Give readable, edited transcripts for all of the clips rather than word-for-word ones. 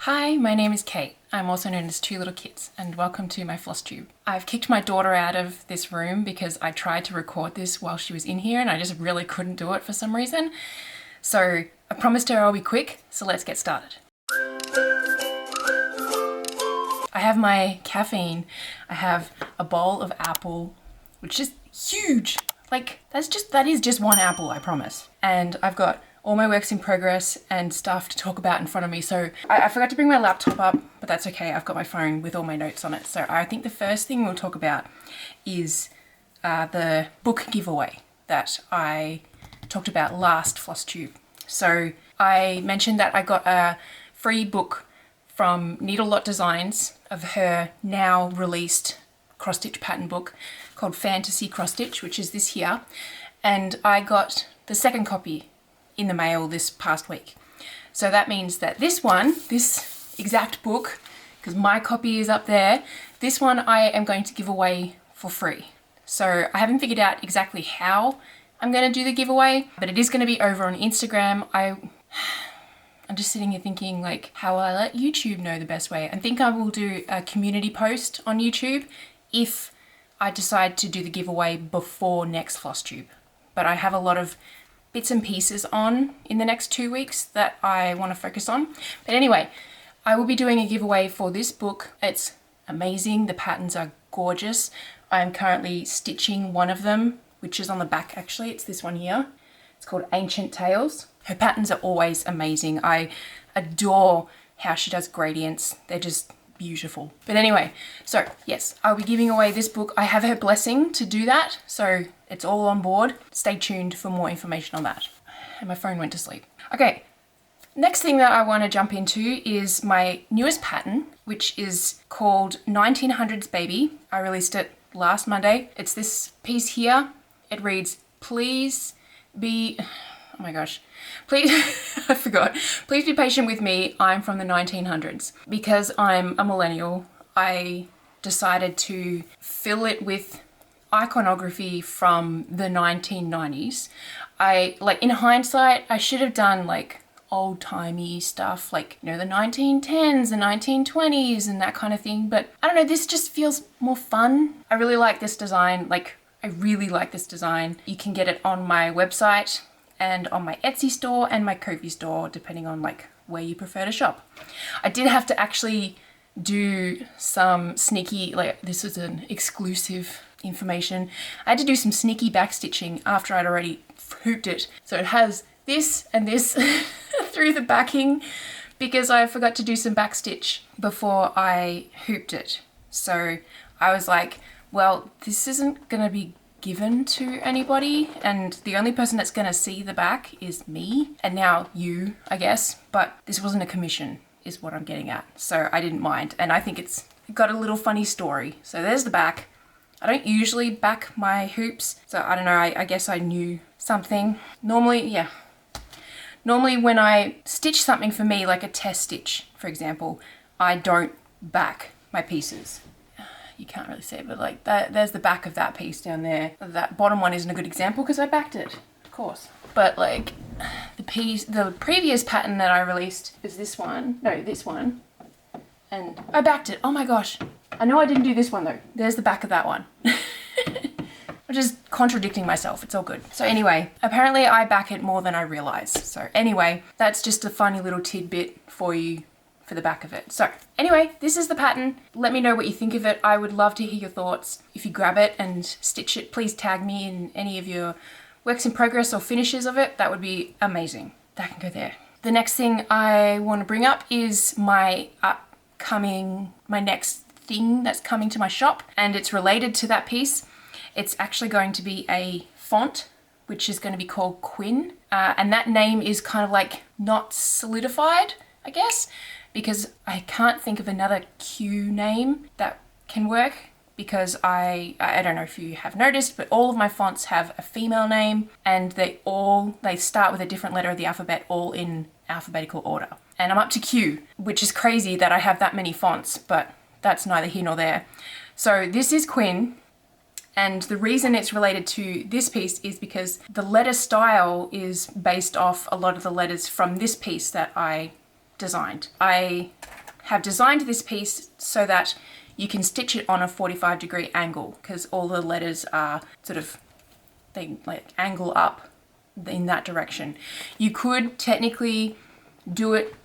Hi, my name is Kate. I'm also known as Two Little Kits, and welcome to my FlossTube. I've kicked my daughter out of this room because I tried to record this while she was in here and I just really couldn't do it for some reason. So I promised her I'll be quick, so let's get started. I have my caffeine. I have a bowl of apple, which is huge. Like, that is just one apple, I promise. And I've got all my works in progress and stuff to talk about in front of me. So I forgot to bring my laptop up, but that's okay. I've got my phone with all my notes on it. So I think the first thing we'll talk about is the book giveaway that I talked about last FlossTube. So I mentioned that I got a free book from Needle Lot Designs of her now released cross stitch pattern book called Fantasy Cross Stitch, which is this here. And I got the second copy in the mail this past week. So that means that this exact book, because my copy is up there, this one I am going to give away for free. So I haven't figured out exactly how I'm going to do the giveaway, but it is going to be over on Instagram. I'm just sitting here thinking, like, how will I let YouTube know the best way? I think I will do a community post on YouTube if I decide to do the giveaway before next FlossTube. But I have a lot of bits and pieces on in the next 2 weeks that I want to focus on. But anyway, I will be doing a giveaway for this book. It's amazing. The patterns are gorgeous. I'm currently stitching one of them, which is on the back actually. It's this one here. It's called Ancient Tales. Her patterns are always amazing. I adore how she does gradients. They're just beautiful. But anyway, so yes, I'll be giving away this book. I have her blessing to do that, so it's all on board. Stay tuned for more information on that. And my phone went to sleep. Okay, next thing that I want to jump into is my newest pattern, which is called 1900s Baby. I released it last Monday. It's this piece here. It reads, please be... Oh my gosh, please, I forgot. Please be patient with me. I'm from the 1900s. Because I'm a millennial, I decided to fill it with iconography from the 1990s. In hindsight, I should have done like old-timey stuff, like, you know, the 1910s, the 1920s and that kind of thing. But I don't know, this just feels more fun. I really like this design. I really like this design. You can get it on my website and on my Etsy store and my Ko-fi store, depending on like where you prefer to shop. I did have to actually do some sneaky, like, this was an exclusive information. I had to do some sneaky backstitching after I'd already hooped it. So it has this and this through the backing because I forgot to do some backstitch before I hooped it. So I was like, well, this isn't gonna be given to anybody, and the only person that's gonna see the back is me, and now you, I guess, but this wasn't a commission, is what I'm getting at, so I didn't mind, and I think it's got a little funny story. So there's the back. I don't usually back my hoops, so I don't know, I guess I knew something. Normally when I stitch something for me, like a test stitch, for example, I don't back my pieces. You can't really see it, but like there's the back of that piece down there. That bottom one isn't a good example because I backed it, of course. But like the previous pattern that I released is this one. No, this one. And I backed it. Oh my gosh. I know I didn't do this one though. There's the back of that one. I'm just contradicting myself. It's all good. So anyway, apparently I back it more than I realized. So anyway, that's just a funny little tidbit for you for the back of it. So anyway, this is the pattern. Let me know what you think of it. I would love to hear your thoughts. If you grab it and stitch it, please tag me in any of your works in progress or finishes of it. That would be amazing. That can go there. The next thing I want to bring up is my next thing that's coming to my shop, and it's related to that piece. It's actually going to be a font, which is going to be called Quinn. And that name is kind of like not solidified, I guess, because I can't think of another Q name that can work, because I don't know if you have noticed, but all of my fonts have a female name, and they start with a different letter of the alphabet, all in alphabetical order. And I'm up to Q, which is crazy that I have that many fonts, but that's neither here nor there. So this is Quinn, and the reason it's related to this piece is because the letter style is based off a lot of the letters from this piece that I designed. I have designed this piece so that you can stitch it on a 45-degree angle, because all the letters are sort of, they like angle up in that direction. You could technically do it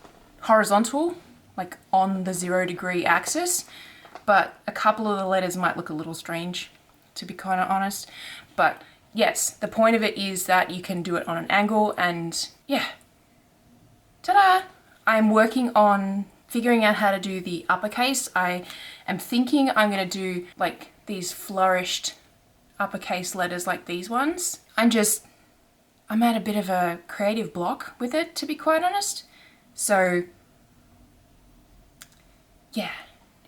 horizontal, like on the 0-degree axis, but a couple of the letters might look a little strange, to be kind of honest. But yes, the point of it is that you can do it on an angle, and yeah, ta-da! I'm working on figuring out how to do the uppercase. I am thinking I'm going to do like these flourished uppercase letters like these ones. I'm at a bit of a creative block with it, to be quite honest. So yeah,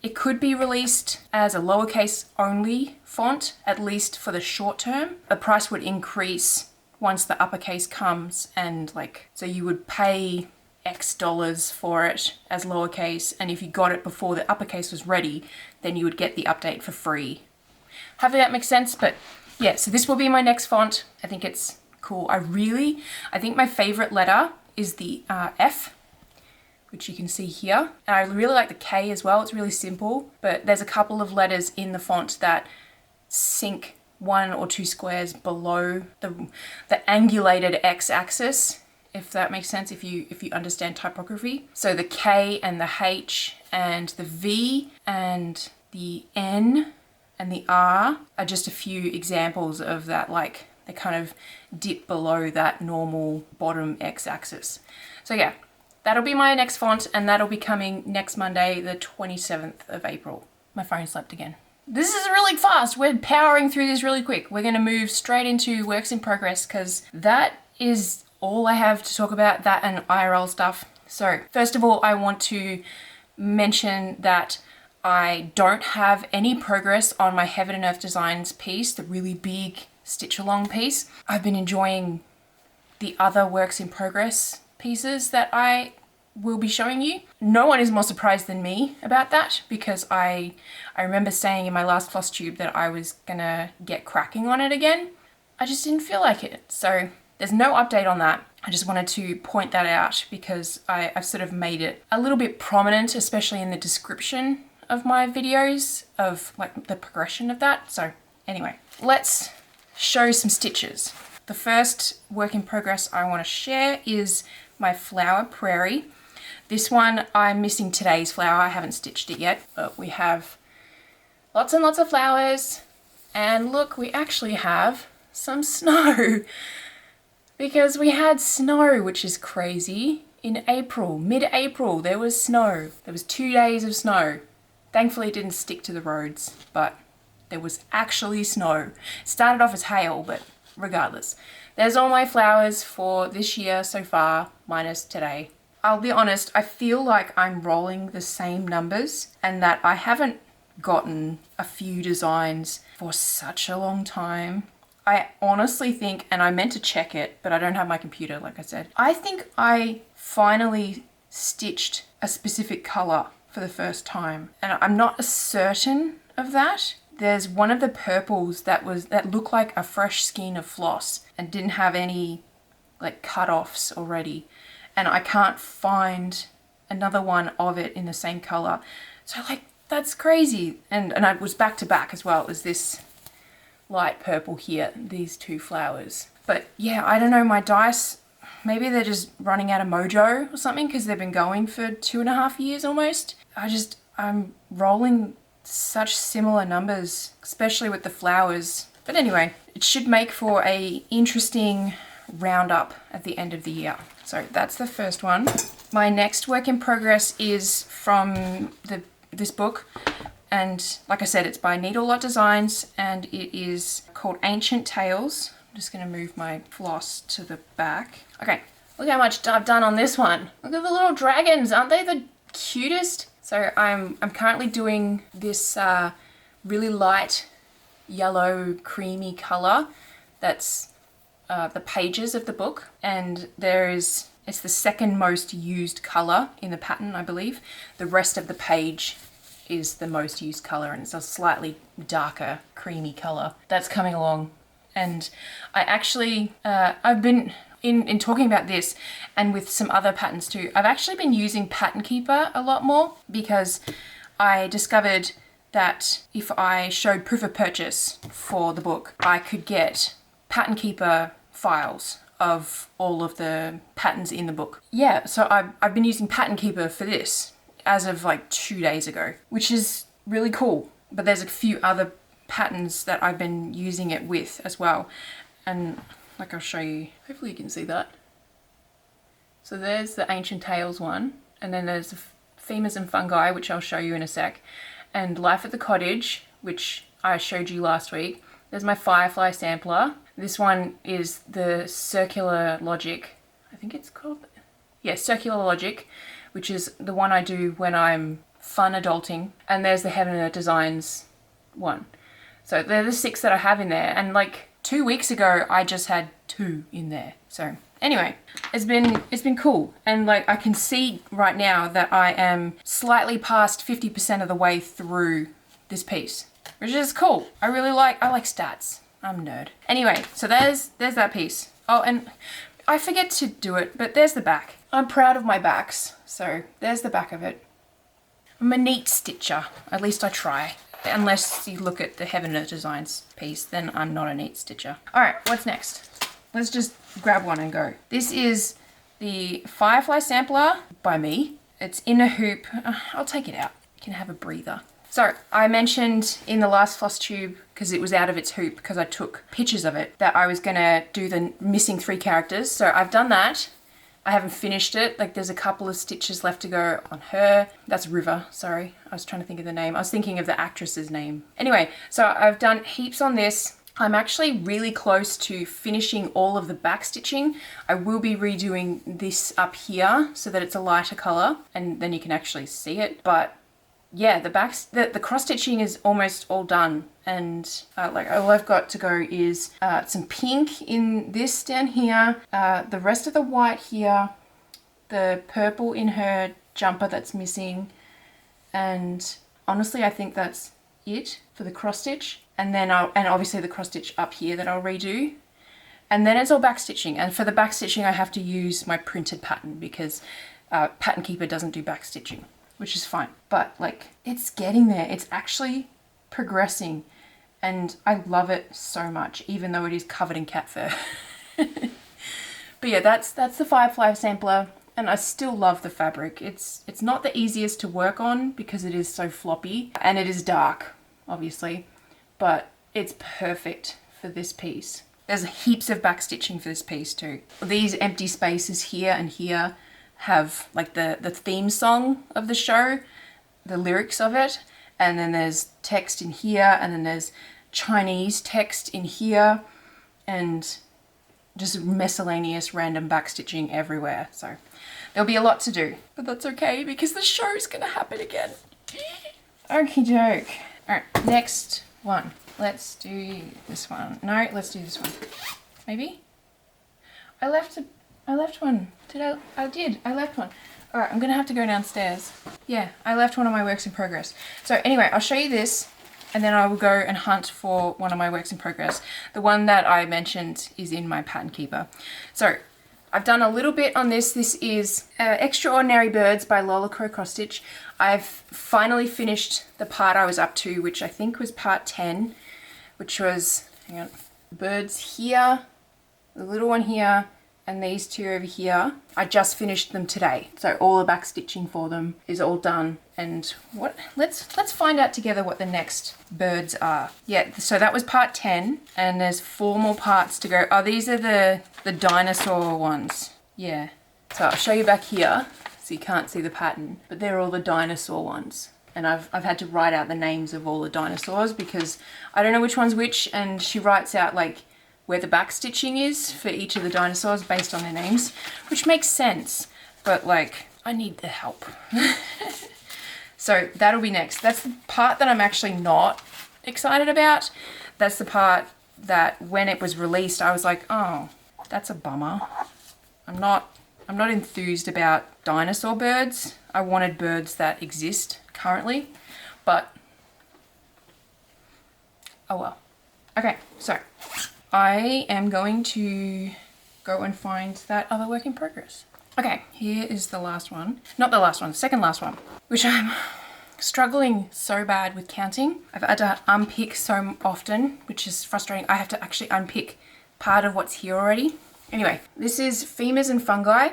it could be released as a lowercase only font, at least for the short term. The price would increase once the uppercase comes, and like, so you would pay X dollars for it as lowercase, and if you got it before the uppercase was ready, then you would get the update for free. Hopefully that makes sense. But yeah, so this will be my next font. I think it's cool. I think my favorite letter is the F, which you can see here. And I really like the K as well. It's really simple, but there's a couple of letters in the font that sink 1 or 2 squares below the angulated x-axis, if that makes sense, if you understand typography. So the K and the H and the V and the N and the R are just a few examples of that, like they kind of dip below that normal bottom x-axis. So yeah, that'll be my next font, and that'll be coming next Monday, the 27th of April. My phone slept again. This is really fast. We're powering through this really quick. We're going to move straight into works in progress, because that is all I have to talk about, that and IRL stuff. So first of all, I want to mention that I don't have any progress on my Heaven and Earth Designs piece, the really big stitch along piece. I've been enjoying the other works in progress pieces that I will be showing you. No one is more surprised than me about that, because I remember saying in my last FlossTube that I was gonna get cracking on it again. I just didn't feel like it. So there's no update on that. I just wanted to point that out because I've sort of made it a little bit prominent, especially in the description of my videos, of like the progression of that. So anyway, let's show some stitches. The first work in progress I want to share is my flower Prairie. This one, I'm missing today's flower. I haven't stitched it yet, but we have lots and lots of flowers. And look, we actually have some snow, because we had snow, which is crazy. In April, mid-April, there was snow. There was 2 days of snow. Thankfully it didn't stick to the roads, but there was actually snow. It started off as hail, but regardless. There's all my flowers for this year so far, minus today. I'll be honest, I feel like I'm rolling the same numbers, and that I haven't gotten a few designs for such a long time. I honestly think, and I meant to check it, but I don't have my computer, like I said. I think I finally stitched a specific color for the first time, and I'm not certain of that. There's one of the purples that looked like a fresh skein of floss and didn't have any like cut-offs already, and I can't find another one of it in the same color. So like, that's crazy. And I was back to back as well as this light purple here, these two flowers. But yeah, I don't know, my dice, maybe they're just running out of mojo or something, because they've been going for 2.5 years almost. I'm rolling such similar numbers, especially with the flowers. But anyway, it should make for a interesting roundup at the end of the year. So that's the first one. My next work in progress is from this book. And like I said, it's by Needle Lot Designs, and it is called Ancient Tales. I'm just gonna move my floss to the back. Okay, look how much I've done on this one. Look at the little dragons, aren't they the cutest? So I'm currently doing this really light yellow creamy color. That's the pages of the book, and it's the second most used color in the pattern, I believe. The rest of the page is the most used color, and it's a slightly darker creamy color that's coming along. And I actually I've been in talking about this and with some other patterns too, I've actually been using Pattern Keeper a lot more because I discovered that if I showed proof of purchase for the book, I could get Pattern Keeper files of all of the patterns in the book. Yeah, so I've been using Pattern Keeper for this as of like 2 days ago, which is really cool. But there's a few other patterns that I've been using it with as well. And like I'll show you, hopefully you can see that. So there's the Ancient Tales one, and then there's the Femurs and Fungi, which I'll show you in a sec, and Life at the Cottage, which I showed you last week. There's my Firefly sampler. This one is the Circular Logic, I think it's called, yeah, Circular Logic, which is the one I do when I'm fun adulting. And there's the Heaven and Earth Designs one. So they're the 6 that I have in there, and like 2 weeks ago I just had 2 in there. So anyway, it's been cool, and like I can see right now that I am slightly past 50% of the way through this piece, which is cool. I like stats. I'm a nerd. Anyway, so there's that piece. Oh, and I forget to do it, but there's the back. I'm proud of my backs, so there's the back of it. I'm a neat stitcher, at least I try. Unless you look at the Heaven and Earth Designs piece, then I'm not a neat stitcher. All right, what's next? Let's just grab one and go. This is the Firefly sampler by me. It's in a hoop. I'll take it out. You can have a breather. So I mentioned in the last FlossTube, because it was out of its hoop because I took pictures of it, that I was gonna do the missing 3 characters. So I've done that. I haven't finished it. Like there's a couple of stitches left to go on her. That's River, sorry. I was trying to think of the name. I was thinking of the actress's name. Anyway, so I've done heaps on this. I'm actually really close to finishing all of the back stitching. I will be redoing this up here so that it's a lighter color and then you can actually see it. But yeah, the cross stitching is almost all done, and like all I've got to go is some pink in this down here, the rest of the white here, the purple in her jumper that's missing, and honestly I think that's it for the cross stitch, and then and obviously the cross stitch up here that I'll redo, and then it's all back stitching. And for the back stitching I have to use my printed pattern because Pattern Keeper doesn't do back stitching, which is fine. But like, it's getting there. It's actually progressing, and I love it so much, even though it is covered in cat fur. But yeah, that's the Firefly sampler, and I still love the fabric. It's not the easiest to work on because it is so floppy, and it is dark, obviously, but it's perfect for this piece. There's heaps of back stitching for this piece too. These empty spaces here and here have like the theme song of the show, the lyrics of it, and then there's text in here, and then there's Chinese text in here, and just miscellaneous random backstitching everywhere. So there'll be a lot to do, but that's okay because the show's gonna happen again. Okie doke. All right, next one. Let's do this one. No, let's do this one. Maybe? I left one. I did. I left one. All right, I'm gonna have to go downstairs. Yeah, I left one of my works in progress. So anyway, I'll show you this, and then I will go and hunt for one of my works in progress. The one that I mentioned is in my Pattern Keeper. So I've done a little bit on this. This is Extraordinary Birds by Lola Crow Cross Stitch. I've finally finished the part I was up to, which I think was part 10, which was, hang on, birds here, the little one here, and these 2 over here. I just finished them today, so all the back stitching for them is all done. And let's find out together what the next birds are. Yeah, so that was part 10, and there's 4 more parts to go. Oh, these are the dinosaur ones. Yeah, so I'll show you back here so you can't see the pattern, but they're all the dinosaur ones. And I've had to write out the names of all the dinosaurs because I don't know which one's which, and she writes out like where the back stitching is for each of the dinosaurs based on their names, which makes sense, but like I need the help. So that'll be next. That's the part that I'm actually not excited about. That's the part that when it was released I was like, oh, that's a bummer. I'm not enthused about dinosaur birds. I wanted birds that exist currently, but oh well. Okay, so I am going to go and find that other work in progress. Okay, here is the last one. Not the last one, the second last one, which I'm struggling so bad with counting. I've had to unpick so often, which is frustrating. I have to actually unpick part of what's here already. Anyway, this is Femurs and Fungi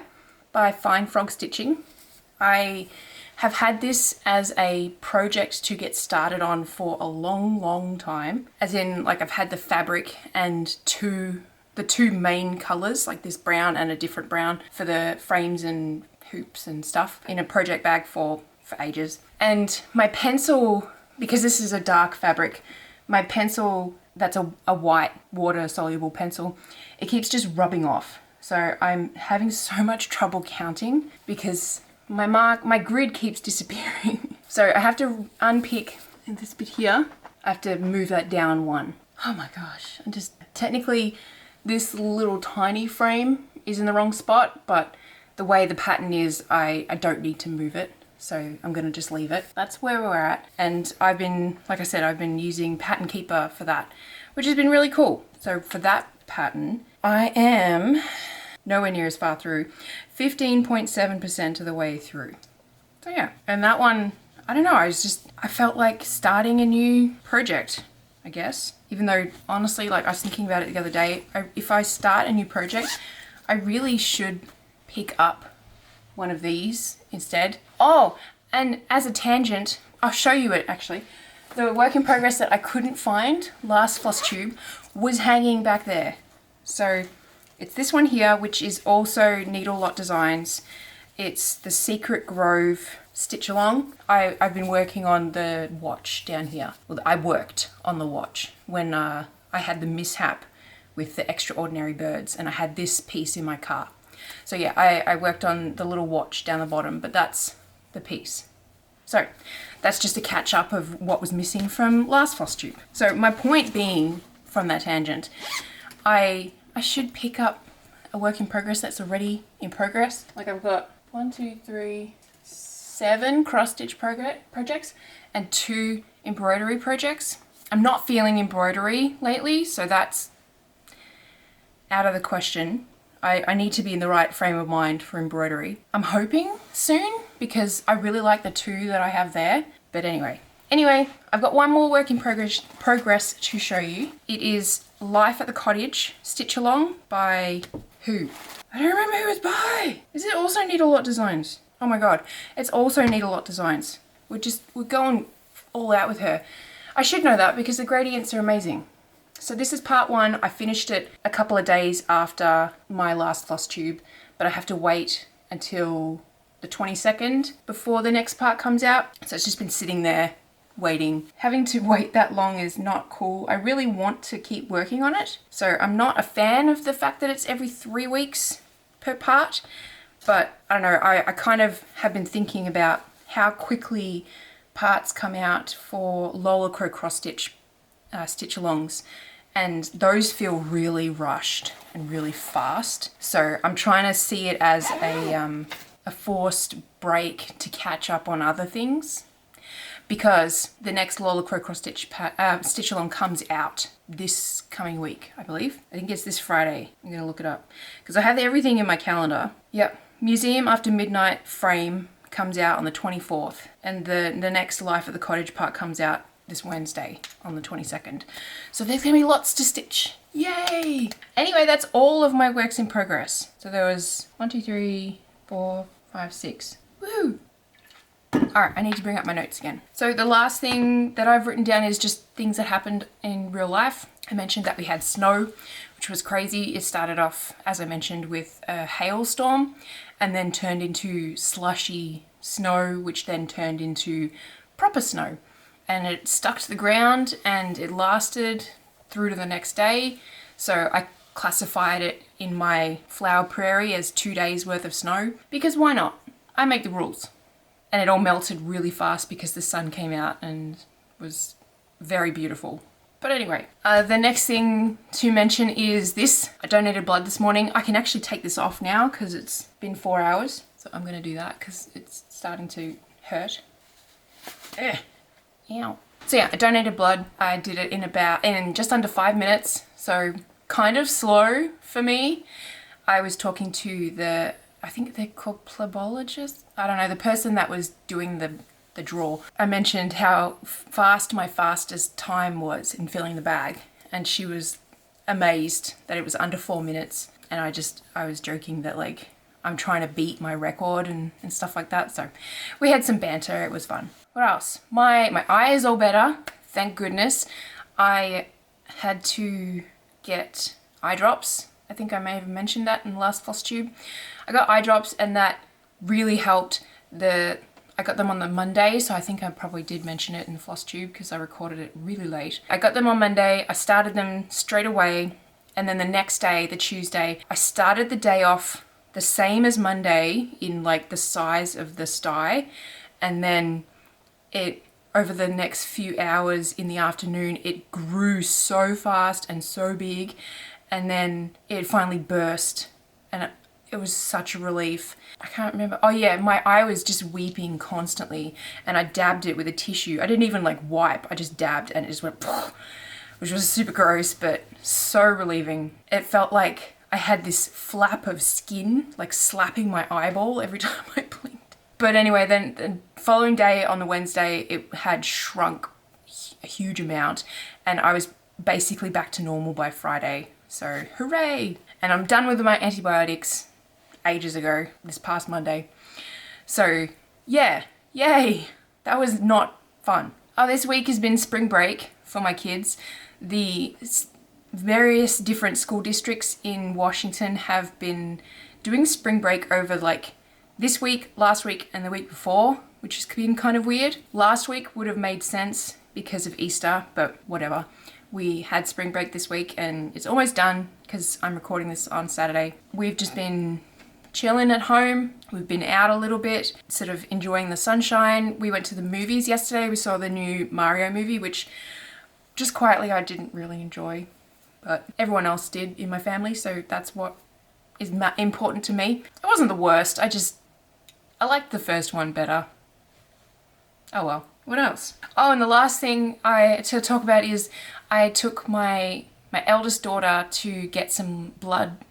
by Fine Frog Stitching. I have had this as a project to get started on for a long time. As in, like, I've had the fabric and the two main colors, like this brown and a different brown for the frames and hoops and stuff, in a project bag for ages. And my pencil, because this is a dark fabric, my pencil, that's a white water soluble pencil, it keeps just rubbing off. So I'm having so much trouble counting because my grid keeps disappearing. So I have to unpick this bit here. I have to move that down one. Oh my gosh. And just technically this little tiny frame is in the wrong spot, but the way the pattern is, I don't need to move it. So I'm gonna just leave it. That's where we're at. And I've been, like I said, I've been using Pattern Keeper for that, which has been really cool. So for that pattern, I am nowhere near as far through, 15.7% of the way through. So yeah, and that one, I don't know, I felt like starting a new project, I guess. Even though honestly, like I was thinking about it the other day, if I start a new project, I really should pick up one of these instead. Oh, and as a tangent, I'll show you it actually. The work in progress that I couldn't find last FlossTube was hanging back there. So it's this one here, which is also Needle Lot Designs. It's the Secret Grove Stitch Along. I've been working on the watch down here. Well, I worked on the watch when I had the mishap with the extraordinary birds, and I had this piece in my car. So yeah, I worked on the little watch down the bottom, but that's the piece. So that's just a catch up of what was missing from last FlossTube. So my point being from that tangent, I should pick up a work in progress that's already in progress. Like I've got 7 cross stitch projects and 2 embroidery projects. I'm not feeling embroidery lately, so that's out of the question. I need to be in the right frame of mind for embroidery. I'm hoping soon because I really like the 2 that I have there. But anyway, I've got one more work in progress to show you. It is Life at the Cottage Stitch Along by who? I don't remember who it's by. Is it also Needle Lot Designs? Oh my god, it's also Needle Lot Designs. We're going all out with her. I should know that because the gradients are amazing. So this is part 1. I finished it a couple of days after my last FlossTube, but I have to wait until the 22nd before the next part comes out. So it's just been sitting there waiting. Having to wait that long is not cool. I really want to keep working on it. So I'm not a fan of the fact that it's every 3 weeks per part, but I don't know, I kind of have been thinking about how quickly parts come out for Lola Crow cross stitch stitch-alongs, and those feel really rushed and really fast. So I'm trying to see it as a forced break to catch up on other things, because the next Lola Crow cross stitch stitch-along comes out this coming week, I believe. I think it's this Friday. I'm gonna look it up because I have everything in my calendar. Yep, Museum After Midnight frame comes out on the 24th, and the next Life at the Cottage part comes out this Wednesday on the 22nd. So there's gonna be lots to stitch. Yay! Anyway, that's all of my works in progress. So there was 1, 2, 3, 4, 5, 6. Woo! Alright, I need to bring up my notes again. So the last thing that I've written down is just things that happened in real life. I mentioned that we had snow, which was crazy. It started off, as I mentioned, with a hailstorm and then turned into slushy snow, which then turned into proper snow. And it stuck to the ground and it lasted through to the next day. So I classified it in my flower prairie as 2 days worth of snow, because why not? I make the rules. And it all melted really fast because the sun came out and was very beautiful. But anyway, the next thing to mention is this. I donated blood this morning. I can actually take this off now because it's been 4 hours. So I'm gonna do that because it's starting to hurt. Ugh. Ow. So yeah, I donated blood. I did it in just under 5 minutes. So kind of slow for me. I was talking to I think they're called plebologists. I don't know, the person that was doing the draw. I mentioned how fast my fastest time was in filling the bag, and she was amazed that it was under 4 minutes. And I was joking that like I'm trying to beat my record and stuff like that. So we had some banter. It was fun. What else? My eye is all better. Thank goodness. I had to get eye drops. I think I may have mentioned that in the last FlossTube. I got eye drops, and that really helped. I got them on the Monday, so I think I probably did mention it in the FlossTube because I recorded it really late. I got them on Monday. I started them straight away, and then the next day, the Tuesday, I started the day off the same as Monday in like the size of the sty, and then over the next few hours in the afternoon, it grew so fast and so big, and then it finally burst, and it was such a relief. I can't remember. Oh yeah, my eye was just weeping constantly, and I dabbed it with a tissue. I didn't even like wipe, I just dabbed and it just went, which was super gross, but so relieving. It felt like I had this flap of skin like slapping my eyeball every time I blinked. But anyway, then the following day on the Wednesday, it had shrunk a huge amount, and I was basically back to normal by Friday. So hooray! And I'm done with my antibiotics ages ago, this past Monday. So yeah, yay! That was not fun. Oh, this week has been spring break for my kids. The various different school districts in Washington have been doing spring break over like this week, last week, and the week before, which has been kind of weird. Last week would have made sense because of Easter, but whatever. We had spring break this week, and it's almost done because I'm recording this on Saturday. We've just been chilling at home. We've been out a little bit, sort of enjoying the sunshine. We went to the movies yesterday. We saw the new Mario movie, which just quietly I didn't really enjoy, but everyone else did in my family, so that's what is important to me. It wasn't the worst. I liked the first one better. Oh well. What else? Oh, and the last thing to talk about is I took my eldest daughter to get some blood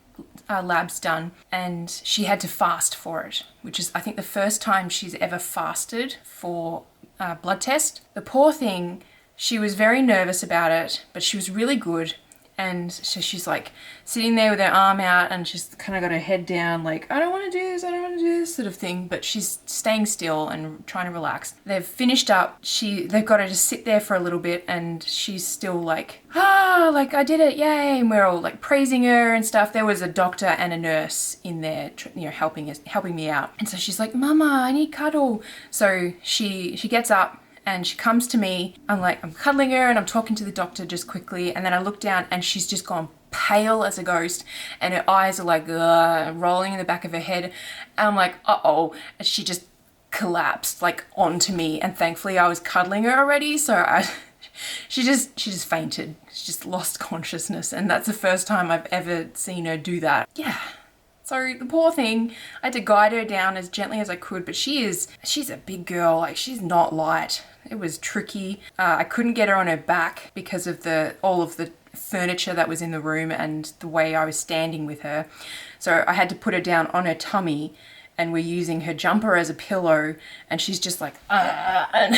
labs done, and she had to fast for it, which is I think the first time she's ever fasted for a blood test. The poor thing, she was very nervous about it, but she was really good. And so she's like sitting there with her arm out, and she's kind of got her head down like, I don't want to do this, I don't want to do this sort of thing. But she's staying still and trying to relax. They've finished up. They've got her to sit there for a little bit, and she's still like, like I did it, yay. And we're all like praising her and stuff. There was a doctor and a nurse in there, helping me out. And so she's like, Mama, I need cuddle. So she gets up, and she comes to me. I'm cuddling her, and I'm talking to the doctor just quickly. And then I look down, and she's just gone pale as a ghost, and her eyes are like rolling in the back of her head. And I'm like, uh-oh. And she just collapsed like onto me. And thankfully I was cuddling her already. So she just fainted. She just lost consciousness. And that's the first time I've ever seen her do that. Yeah. So the poor thing, I had to guide her down as gently as I could, but she's a big girl, like she's not light. It was tricky. I couldn't get her on her back because of all of the furniture that was in the room and the way I was standing with her. So I had to put her down on her tummy, and we're using her jumper as a pillow, and she's just like, and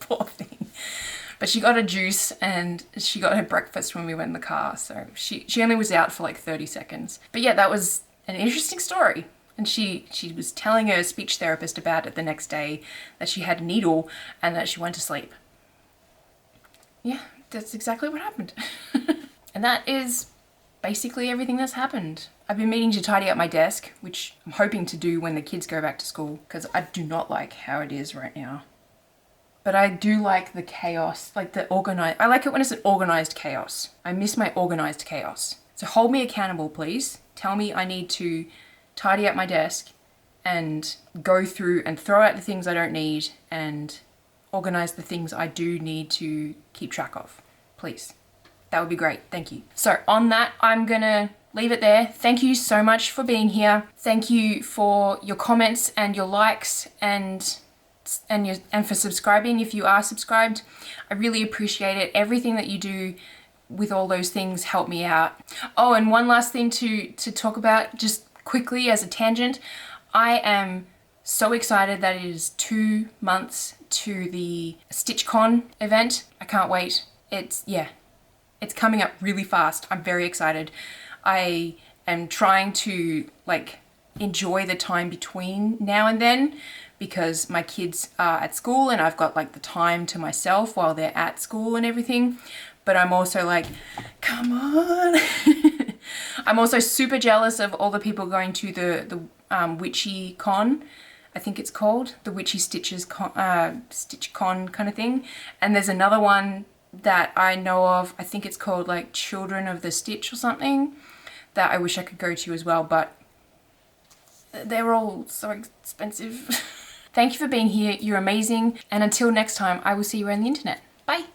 poor thing. But she got a juice, and she got her breakfast when we went in the car. So she only was out for like 30 seconds. But yeah, that was an interesting story. And she was telling her speech therapist about it the next day, that she had a needle and that she went to sleep. Yeah, that's exactly what happened. And that is basically everything that's happened. I've been meaning to tidy up my desk, which I'm hoping to do when the kids go back to school, because I do not like how it is right now. But I do like the chaos, like I like it when it's an organized chaos. I miss my organized chaos. So hold me accountable, please. Tell me I need to tidy up my desk and go through and throw out the things I don't need and organize the things I do need to keep track of, please. That would be great. Thank you. So on that, I'm gonna leave it there. Thank you so much for being here. Thank you for your comments and your likes and for subscribing if you are subscribed. I really appreciate it. Everything that you do with all those things help me out. Oh, and one last thing to talk about just quickly as a tangent. I am so excited that it is 2 months to the StitchCon event. I can't wait. It's coming up really fast. I'm very excited. I am trying to like enjoy the time between now and then because my kids are at school and I've got like the time to myself while they're at school and everything. But I'm also like, come on. I'm also super jealous of all the people going to the Witchy Con, I think it's called, the Witchy StitchCon kind of thing. And there's another one that I know of, I think it's called like Children of the Stitch or something, that I wish I could go to as well, but they're all so expensive. Thank you for being here. You're amazing. And until next time, I will see you around the internet. Bye.